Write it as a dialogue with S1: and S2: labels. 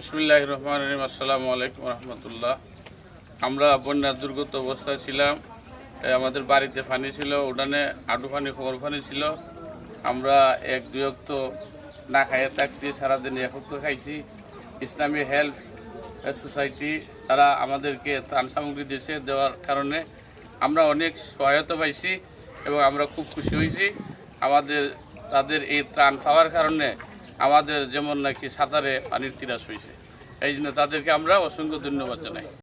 S1: বিসমিল্লাহির রহমানির রহিম। আসসালামু আলাইকুম রহমতুল্লাহ। আমরা বন্যা দুর্গত অবস্থায় ছিলাম। আমাদের বাড়িতে পানি ছিল, উঠানে আডু পানি, কোমর পানি ছিল। আমরা এক দুই তো না খাইয়ে থাকছি, সারাদিন এক খাইছি। ইসলামী হেলথ সোসাইটি তারা আমাদেরকে ত্রাণ সামগ্রী দিয়েছে, দেওয়ার কারণে আমরা অনেক সহায়তা পাইছি এবং আমরা খুব খুশি হয়েছি। তাদের এই ত্রাণ পাওয়ার কারণে আমাদের যেমন নাকি সাঁতারে পানির তিরাস হয়েছে, এই জন্য তাদেরকে আমরা অসংখ্য ধন্যবাদ জানাই।